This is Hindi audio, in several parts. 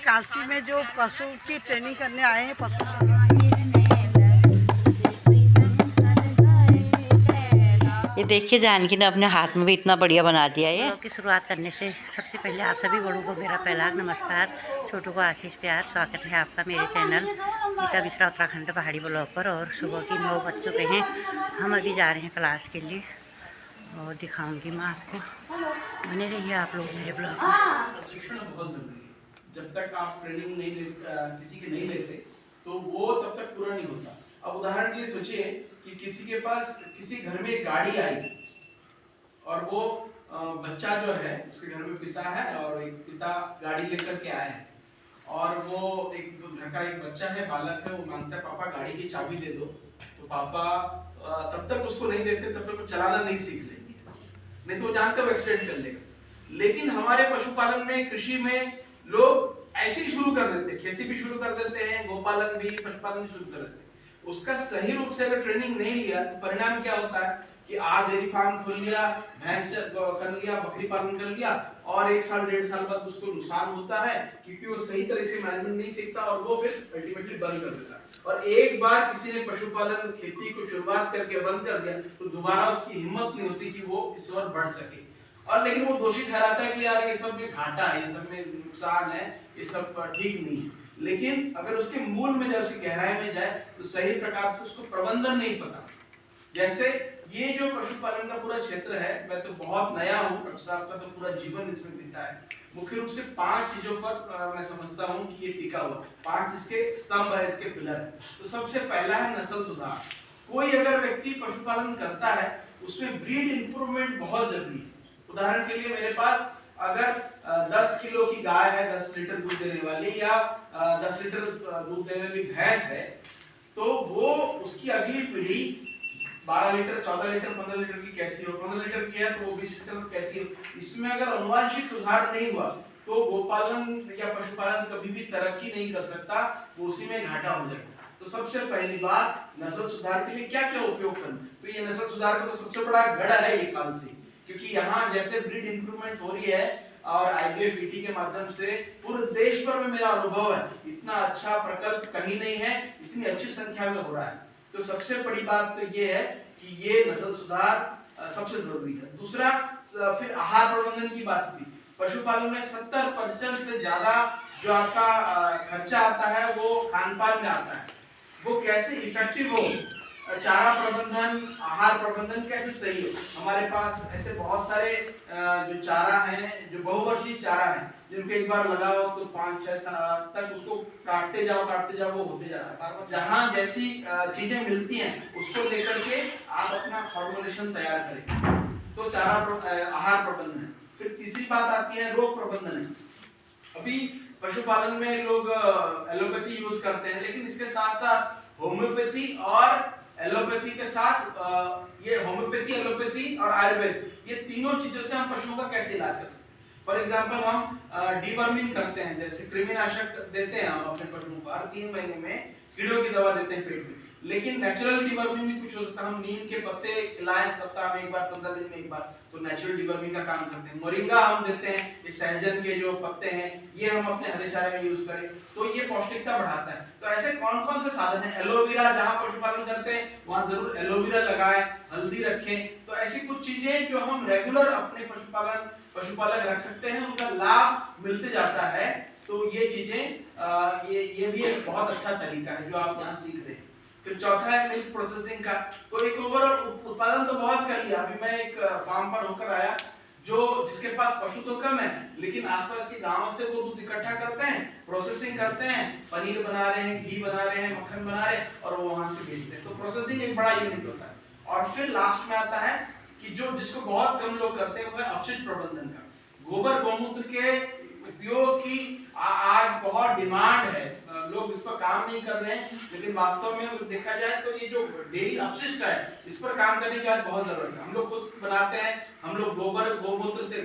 कालची में जो पशु की ट्रेनिंग करने आए हैं पशु ये देखिए जानकी ने अपने हाथ में भी इतना बढ़िया बना दिया है। ब्लॉग की शुरुआत करने से सबसे पहले आप सभी बड़ों को मेरा पहला नमस्कार, छोटों को आशीष प्यार। स्वागत है आपका मेरे चैनल गीता मिश्रा उत्तराखंड पहाड़ी ब्लॉग पर। और सुबह की 9 बज चुके हैं, हम अभी जा रहे हैं क्लास के लिए और दिखाऊंगी मैं आपको। बने रहिए आप लोग मेरे ब्लॉग में। बहुत जरूरी है। जब तक आप ट्रेनिंग नहीं किसी के नहीं लेते तो वो तब तक पूरा नहीं होता। अब उदाहरण के लिए सोचिए कि किसी के पास किसी घर में गाड़ी आई और वो बच्चा जो है उसके घर में पिता है और एक पिता गाड़ी लेकर के आए हैं और वो एक घर का एक बच्चा है, बालक है, वो मांगता है पापा गाड़ी की चाबी दे दो। तो पापा तब तक उसको नहीं देते तब तक वो चलाना नहीं सीख लेंगे, नहीं तो वो जानते हो एक्सीडेंट कर लेगा। लेकिन हमारे पशुपालन में, कृषि में लोग ऐसे ही शुरू कर देते हैं, खेती भी शुरू कर देते हैं, गोपालन भी, पशुपालन भी शुरू कर देते हैं। उसका सही रूप से अगर ट्रेनिंग नहीं लिया तो परिणाम क्या होता है कि आप डेयरी फार्म खोल लिया, भैंस कर लिया, बकरी पालन कर लिया और 1 साल 1.5 साल बाद उसको नुकसान होता है क्योंकि वो सही तरह से मैनेजमेंट नहीं सीखता और वो फिर अल्टीमेटली बंद कर देता है। और एक बार किसी ने पशुपालन खेती को शुरुआत करके बंद कर दिया तो दोबारा उसकी हिम्मत नहीं होती कि वो इस ओर बढ़ सके। और लेकिन वो दोषी ठहराता है कि यार ये सब में घाटा है, ये सब में नुकसान है, ये सब ठीक नहीं है। लेकिन अगर उसके मूल में जाए, उसकी गहराई में जाए तो सही प्रकार से उसको प्रबंधन नहीं पता। जैसे ये जो पशुपालन का पूरा क्षेत्र है, मैं तो बहुत नया हूँ, डॉक्टर साहब का तो पूरा जीवन इसमें बीता है। मुख्य रूप से 5 चीजों पर मैं समझता हूँ कि ये टिका हुआ, 5 इसके स्तंभ है, इसके पिलर है। तो सबसे पहला है नस्ल सुधार। कोई अगर व्यक्ति पशुपालन करता है उसमें ब्रीड इंप्रूवमेंट बहुत जरूरी है। उदाहरण के लिए मेरे पास अगर 10 किलो की गाय है, 10 लीटर दूध देने वाली, या 10 लीटर दूध देने वाली भैंस है, तो वो उसकी अगली पीढ़ी 12 लीटर, 14 लीटर, 15 लीटर की कैसी हो, 15 लीटर की है तो वो 20 लीटर कैसी हो। इसमें अगर अनुवांशिक सुधार नहीं हुआ तो गोपालन या पशुपालन कभी भी तरक्की नहीं कर सकता, वो उसी में घाटा हो जाएगा। तो सबसे पहली बात, नस्ल सुधार के लिए क्या क्या उपयोग करना। तो ये नस्ल सुधार का तो सबसे बड़ा गढ़ है ये काल से, क्योंकि यहाँ जैसे ब्रीड इंप्रूवमेंट हो रही है और IVF ईटी के माध्यम से पूरे देश भर में मेरा अनुभव है, इतना अच्छा प्रकल्प कहीं नहीं है, इतनी अच्छी संख्या में हो रहा है। तो सबसे बड़ी बात तो ये है कि ये नस्ल सुधार सबसे जरूरी है। दूसरा, फिर आहार प्रबंधन की बात थी। पशुपालन में 70% से ज्यादा जो आपका खर्चा आता है वो खान पान में आता है। वो कैसे इफेक्टिव हो, चारा प्रबंधन, आहार प्रबंधन कैसे सही हो। हमारे पास ऐसे बहुत सारे जो चारा हैं, जो बहुवर्षीय चारा है, जिनको एक बार लगाओ तो 5-6 साल तक उसको काटते जाओ वो होते जा रहा है। जहाँ जैसी चीजें मिलती हैं उसको लेकर के आप अपना फॉर्मुलेशन तैयार करें। तो चारा आहार प्रबंधन है। फिर तीसरी बात आती है रोग प्रबंधन है। अभी पशुपालन में लोग एलोपैथी यूज करते हैं, लेकिन इसके साथ साथ होम्योपैथी और एलोपैथी के साथ ये होम्योपैथी, एलोपैथी और आयुर्वेद, ये तीनों चीजों से हम पशुओं का कैसे इलाज कर सकते हैं। फॉर एग्जांपल हम डीवर्मिंग करते हैं, जैसे कृमिनाशक देते हैं हम अपने पशुओं को, हर 3 महीने में कीड़ों की दवा देते हैं पेट में। लेकिन नेचुरल डीवर्मिंग भी कुछ हो सकता है, हम नीम के पत्ते खिलाएं सप्ताह में एक बार, 15 दिन में एक बार, तो नेचुरल डीवर्मिंग का काम करते हैं। मोरिंगा हम देते हैं, ये सहजन के जो पत्ते हैं ये हम अपने हरे चारे में यूज करें तो ये पौष्टिकता बढ़ाता है। तो ऐसे कौन कौन से साधन हैं। एलोवेरा, जहां पशुपालन करते हैं वहां जरूर एलोवेरा लगाएं, हल्दी रखें। तो ऐसी कुछ चीजें जो हम रेगुलर अपने पशुपालक रख सकते हैं, उनका लाभ मिलते जाता है। तो ये चीजें ये भी एक बहुत अच्छा तरीका है जो आप यहाँ सीख रहे हैं। फिर चौथा है मिल्क प्रोसेसिंग का। तो एक ओवरऑल उत्पादन तो बहुत कर लिया। अभी मैं एक फार्म पर होकर आया जो जिसके पास पशु तो कम है, लेकिन आसपास के गांवों से वो दूध इकट्ठा करते हैं, प्रोसेसिंग करते हैं, पनीर बना रहे हैं, घी बना रहे हैं, मक्खन बना रहे हैं और वो वहां से बेचते हैं। तो प्रोसेसिंग एक बड़ा यूनिट होता है। और फिर लास्ट में आता है कि जो जिसको बहुत कम लोग करते हैं वो है अपशिष्ट प्रबंधन का। गोबर गौमूत्र के उपयोग की आज बहुत डिमांड है, लोग इस पर काम नहीं कर रहे हैं, लेकिन वास्तव में देखा जाए तो ये जो डेयरी अपशिष्ट है इस पर काम करने की आज बहुत जरूरत है। हम लोग खुद बनाते हैं, हम लोग गौमूत्र से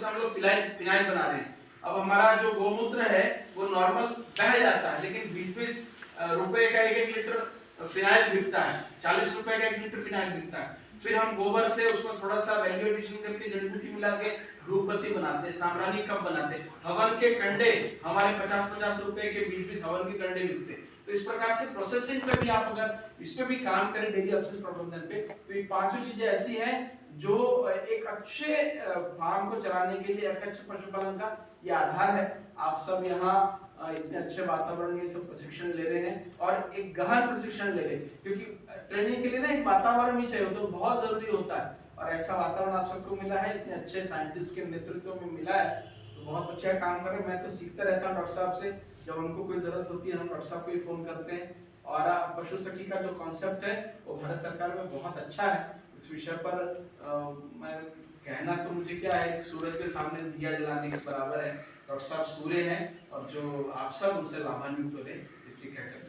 हम लोग फिनाइल बना रहे हैं। अब हमारा जो गौमूत्र है वो नॉर्मल बह जाता है, लेकिन 20-20 रुपए का 1-1 लीटर फिनाइल बिकता है, 40 रुपए का 1 लीटर फिनाइल बिकता है। फिर हम गोबर से उसको थोड़ा सा वैल्यू एडिशन करके जड़ी बूटी मिला के धूप बत्ती बनाते, साम्रानी कप बनाते, हवन के कंडे हमारे 50-50 रुपए के 20-20 हवन के कंडे बिकते। तो इस प्रकार से प्रोसेसिंग पे भी आप अगर इस पे भी काम करें डेली अपशिष्ट प्रबंधन पे, तो ये पांचों चीजें ऐसी हैं जो एक अच्छे फार्म को चलाने के लिए, एक अच्छे पशुपालन का ये आधार है। आप सब यहाँ इतने अच्छे वातावरण में सब प्रशिक्षण ले रहे हैं और एक गहन प्रशिक्षण ले रहे हैं, क्योंकि ट्रेनिंग के लिए ना एक वातावरण भी चाहिए, तो बहुत जरूरी होता है। और ऐसा वातावरण आप सबको मिला है, इतने अच्छे साइंटिस्ट के नेतृत्व में मिला है, तो बहुत अच्छा काम कर रहे हैं। मैं तो सीखता रहता हूँ डॉक्टर साहब से, जब उनको कोई जरूरत होती है हम डॉक्टर साहब को ही फोन करते हैं। और पशु सखी का जो कॉन्सेप्ट है वो भारत सरकार में बहुत अच्छा है। इस विषय पर मैं कहना तो मुझे क्या है, सूरज के सामने दिया जलाने के बराबर है। डॉक्टर साहब सूर्य हैं और जो आप सब उनसे लाभान्वित हो रहे हैं, इसलिए कहते हैं।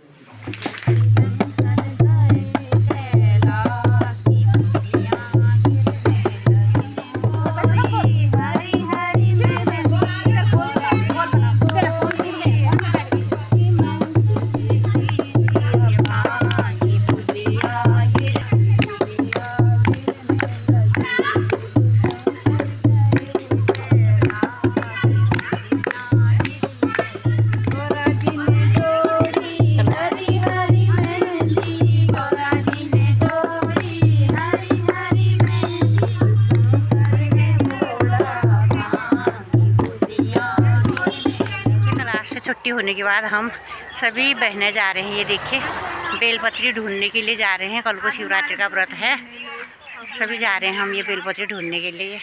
छुट्टी होने के बाद हम सभी बहनें जा रहे हैं, ये देखिए बेलपत्री ढूंढने के लिए जा रहे हैं। कल को शिवरात्रि का व्रत है, सभी जा रहे हैं हम ये बेलपत्री ढूंढने के लिए।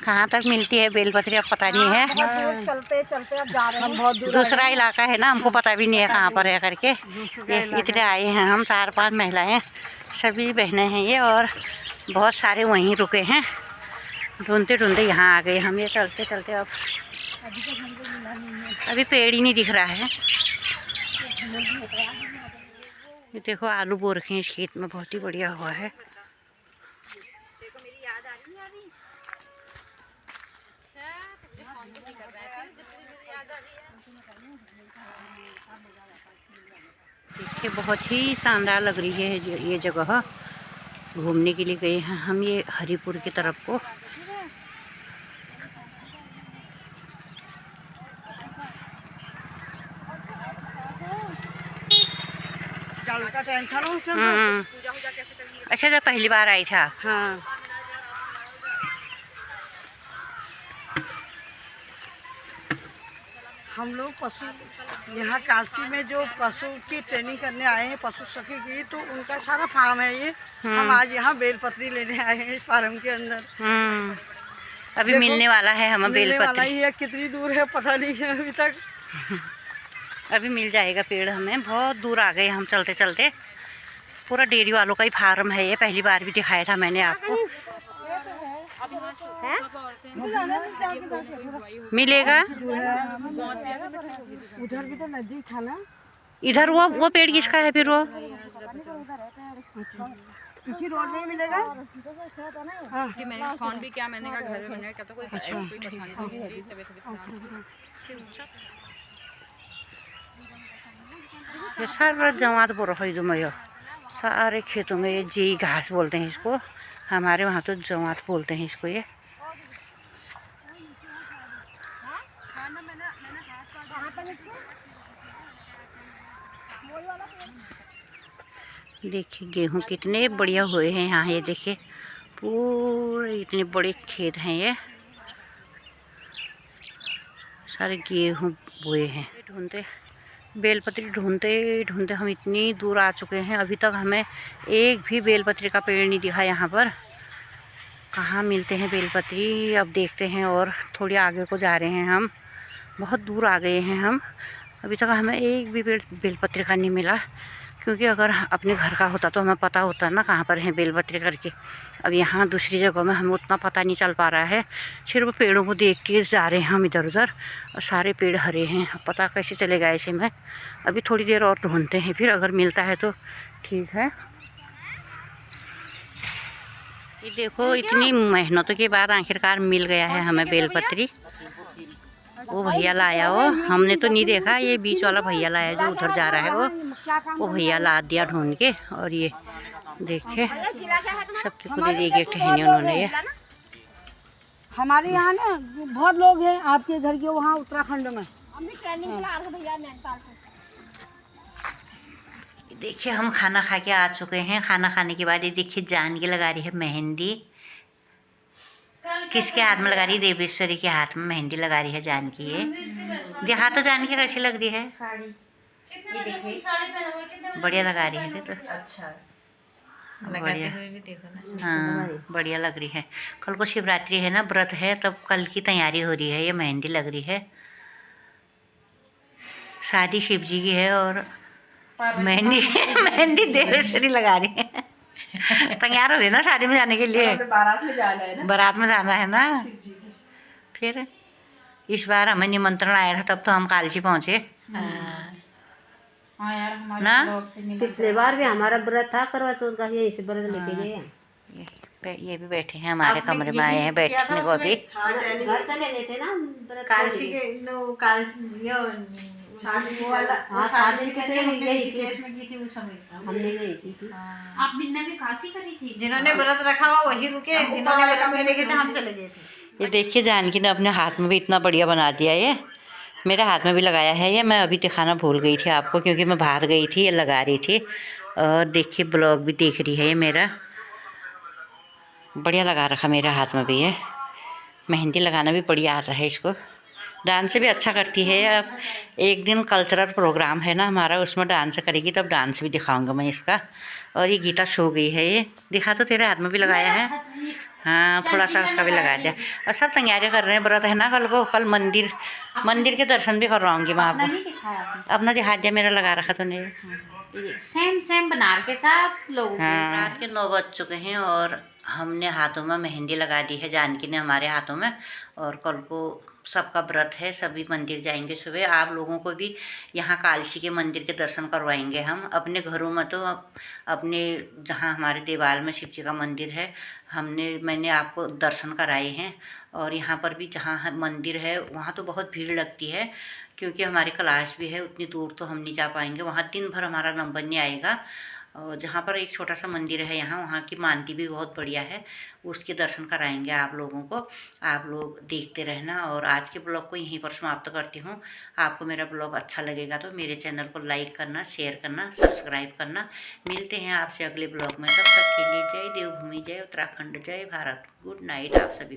कहाँ तक मिलती है बेलपत्री अब पता नहीं है, चलते चलते अब जा रहे हैं, बहुत दूर दूसरा इलाका है ना, हमको पता भी नहीं है कहाँ पर है करके। ये इतने आए हैं हम, 4-5 महिलाएं सभी बहनें हैं ये, और बहुत सारे वहीं रुके हैं। ढूंढते ढूंढते यहाँ आ गए हम। ये चलते चलते अब अभी पेड़ ही नहीं दिख रहा है। ये देखो आलू बो रखे हैं इस खेत में, बहुत ही बढ़िया हुआ है। देखिए बहुत ही शानदार लग रही है ये जगह। घूमने के लिए गए हैं हम ये हरिपुर की तरफ को। का टाइम था ना। अच्छा, जब पहली बार आई था। हाँ, हम लोग पशु यहाँ काशी में जो पशु की ट्रेनिंग करने आए हैं, पशु सखी की, तो उनका सारा फार्म है ये। हम आज यहाँ बेलपत्री लेने आए हैं इस फार्म के अंदर। अभी मिलने वाला है हमें बेलपत्री। ही है, कितनी दूर है पता नहीं है अभी तक। अभी मिल जाएगा पेड़ हमें। बहुत दूर आ गए हम चलते चलते। पूरा डेयरी वालों का ही फार्म है ये, पहली बार भी दिखाया था मैंने आपको। मिलेगा उधर भी तो नजदीक था ना। इधर वो पेड़ किसका है फिर? वो इसी रोड में मिलेगा। कि मैंने फोन भी किया, मैंने कहा घर में, मैंने कहा कोई परेशानी ये सारा जमात बोरा खरीदो मैं, सारे खेतों में ये जी घास बोलते हैं इसको, हमारे वहाँ तो जमात बोलते हैं इसको। ये देखिए गेहूँ कितने बढ़िया हुए हैं यहाँ। ये देखिए पूरे इतने बड़े खेत हैं, ये सारे गेहूँ बोए हैं। ढूंढते बेलपत्री ढूंढते ढूंढते हम इतनी दूर आ चुके हैं, अभी तक हमें एक भी बेलपत्री का पेड़ नहीं दिखा यहाँ पर। कहाँ मिलते हैं बेलपत्री अब देखते हैं। और थोड़ी आगे को जा रहे हैं हम, बहुत दूर आ गए हैं हम। अभी तक हमें एक भी पेड़ बेलपत्री का नहीं मिला, क्योंकि अगर अपने घर का होता तो हमें पता होता ना कहाँ पर है बेलपत्री करके। अब यहाँ दूसरी जगह में हमें उतना पता नहीं चल पा रहा है, सिर्फ पेड़ों को देख के जा रहे हैं हम इधर उधर, और सारे पेड़ हरे हैं। पता कैसे चलेगा ऐसे में। अभी थोड़ी देर और ढूंढते हैं, फिर अगर मिलता है तो ठीक है। ये देखो इतनी मेहनतों के बाद आखिरकार मिल गया है हमें बेलपत्री। वो भैया लाया, वो हमने तो नहीं देखा, ये बीच वाला भैया लाया जो उधर जा रहा है, वो भैया ला दिया ढूंढ के। और ये देखे सबके को दे दिए टहनी उन्होंने। ये हमारे यहाँ ना बहुत लोग हैं आपके घर के वहाँ उत्तराखंड में। देखिए हम खाना खा के आ चुके हैं। खाना खाने के बाद ये देखिए जानकी लगा रही है मेहंदी। किसके हाथ में लगा रही है? देवेश्वरी के हाथ में मेहंदी लगा रही है जानकी। ये देखा तो जानकी कैसी लग रही है? बढ़िया लगा रही है तो। अच्छा लगाते हुए भी देखो ना। हाँ बढ़िया लग रही है। कल को शिवरात्रि है ना, व्रत है, तब कल की तैयारी हो रही है। ये मेहंदी लग रही है। शादी शिव जी की है और मेहंदी मेहंदी देवेश्वरी लगा रही है। तैयार हो रही है ना शादी में जाने के लिए। बारात में जाना है ना। बारात में जाना है ना। शिव जी के। फिर इस बार हमें निमंत्रण आया था तब तो हम कालची पहुँचे ना। पिछले बार भी हमारा व्रत था करवा चौथ का, यही से व्रत लेके गए। ये भी बैठे हैं हमारे कमरे में, आए हैं बैठने को अभी। घर चले गए थे ना व्रत कालसी के नो काल यो शादी वो वाला हाँ, शादी के शादी टाइम गई थी। केस में की थी उस समय। हमने गई थी। आप बिन्ना भी काशी करी थी। जिन्होंने व्रत रखा हुआ वही रुके, जिन्होंने व्रत नहीं रखे थे हम चले गए थे। ये देखिए जानकी ने अपने हाथ में भी इतना बढ़िया बना दिया। ये मेरे हाथ में भी लगाया है। ये मैं अभी दिखाना भूल गई थी आपको क्योंकि मैं बाहर गई थी। ये लगा रही थी और देखिए ब्लॉग भी देख रही है। ये मेरा बढ़िया लगा रखा मेरे हाथ में भी। ये मेहंदी लगाना भी बढ़िया आता है इसको। डांस भी अच्छा करती है। अब एक दिन कल्चरल प्रोग्राम है ना हमारा, उसमें डांस करेगी तब डांस भी दिखाऊंगा मैं इसका। और ये गीता सो गई है। ये दिखा तो तेरे हाथ में भी लगाया है। हाँ थोड़ा सा उसका भी लगा दिया। और सब तैयारी कर रहे हैं, व्रत है ना कल को। कल मंदिर के दर्शन भी करवाऊंगी मैं आपको। अपना दिखा दिया मेरा लगा रखा तो नहीं। सेम बनार के साथ लोगों के। हाँ रात के 9 बज चुके हैं और हमने हाथों में मेहंदी लगा दी है, जानकी ने हमारे हाथों में। और कल को सबका व्रत है, सभी मंदिर जाएंगे सुबह। आप लोगों को भी यहाँ कालची के मंदिर के दर्शन करवाएंगे हम। अपने घरों में तो अपने जहाँ हमारे देवाल में शिव जी का मंदिर है मैंने आपको दर्शन कराए हैं। और यहाँ पर भी जहाँ मंदिर है वहाँ तो बहुत भीड़ लगती है क्योंकि हमारी क्लास भी है, उतनी दूर तो हम नहीं जा पाएंगे। वहाँ दिन भर हमारा नंबर नहीं आएगा। और जहाँ पर एक छोटा सा मंदिर है यहाँ, वहाँ की मानती भी बहुत बढ़िया है, उसके दर्शन कराएंगे आप लोगों को। आप लोग देखते रहना। और आज के ब्लॉग को यहीं पर समाप्त करती हूँ। आपको मेरा ब्लॉग अच्छा लगेगा तो मेरे चैनल को लाइक करना, शेयर करना, सब्सक्राइब करना। मिलते हैं आपसे अगले ब्लॉग में। तब तक के लिए जय देवभूमि, जय उत्तराखंड, जय भारत। गुड नाइट आप सभी।